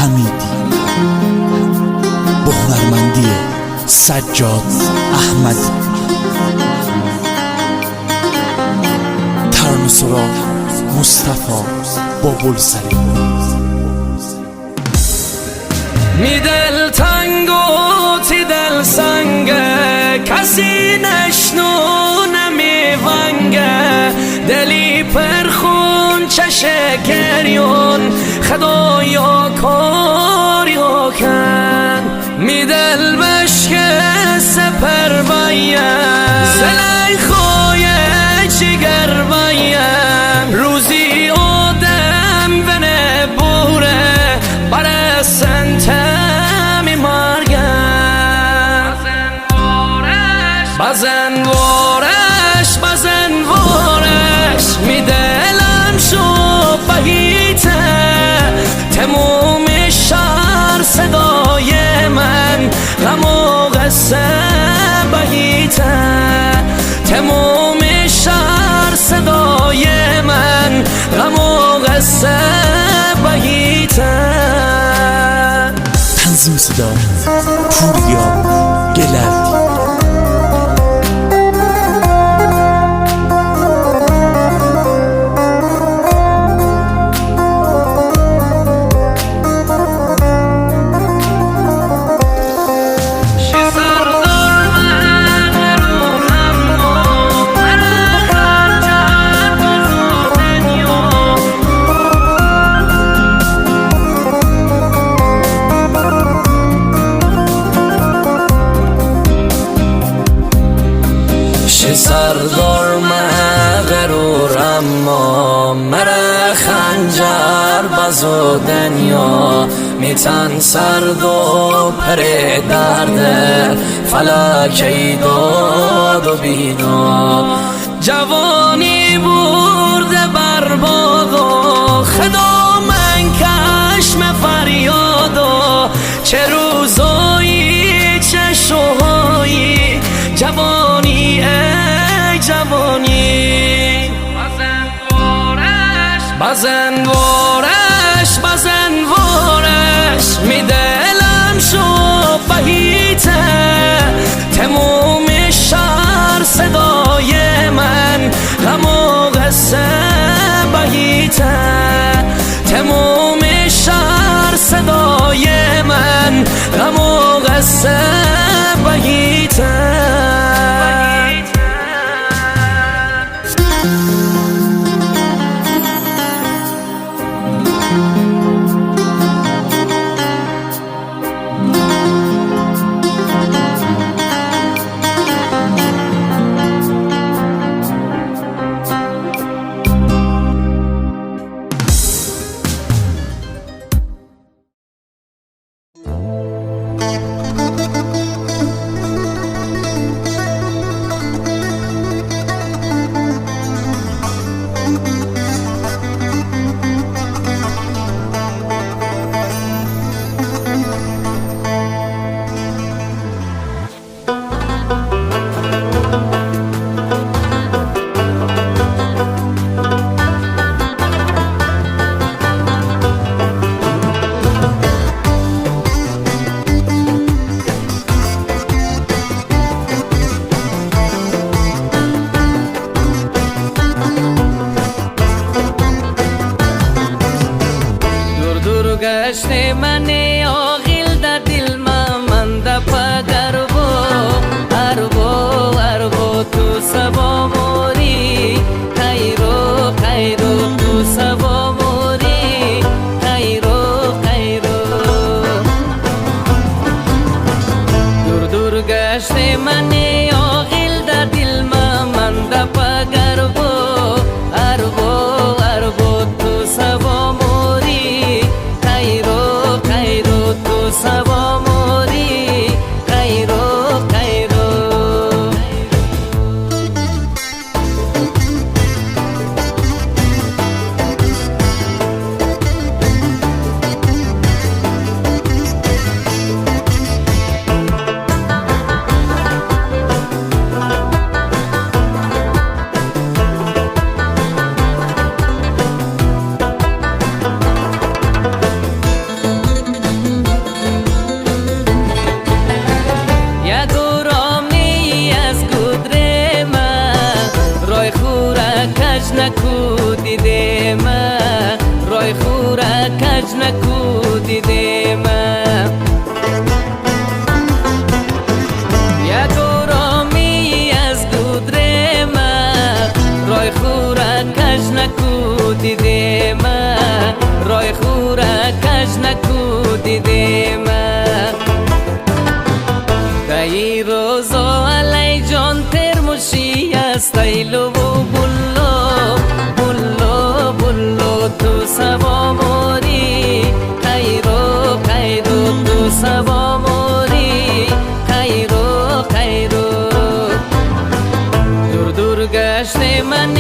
حمیدی با هنرمندی سجاد احمدی. ترانه سرا مصطفی بابلسری. می دل تنگ و تی دل سنگه، کسی نشنو نمی ونگه، دلی پرخون چشه گریون خدایا کاریا کن. می دل بشکه سپر بایم زلی خوی جگر بایم، روزی آدم و نبوره برای سنتمی مرگم. بزن وارش بزن وارش می دلم شو بهیته، تموم شهر صدای من غم و غصه بهیته، تموم شهر صدای من غم و غصه بهیته. تنظیم صدا پوریا گلردی. سردار مغرور اما مرا خنجر بزو دنیا، میتن سرد و پر درده فلکی داد و بینا. جوانی برده برباد و خدا من کشم فریاد و چه روزایی چه شوهایی. جوانی ای جوانی بزن وارش بزن وارش می دلم شو بهیته، تموم شهر صدای من غم و غصه بهیته، تموم شهر صدای من غم و غصه بهیته. گشت من آغیل در دل من در اربو تو سبا موری خیرو تو سبا موری خیرو دور گشت من آغیل در دل من در اربو تو سبا موری خیرو نکو دیدیم یک آرامی از گودریم رای خورا کج نکو دیدیم رای خورا کج نکو دیدیم دایی روزا علی جان ترموشی است ایلو و بلو بلو بلو تو سوا موری خیرو خیرو تو سوا موری خیرو خیرو دور دور گشت من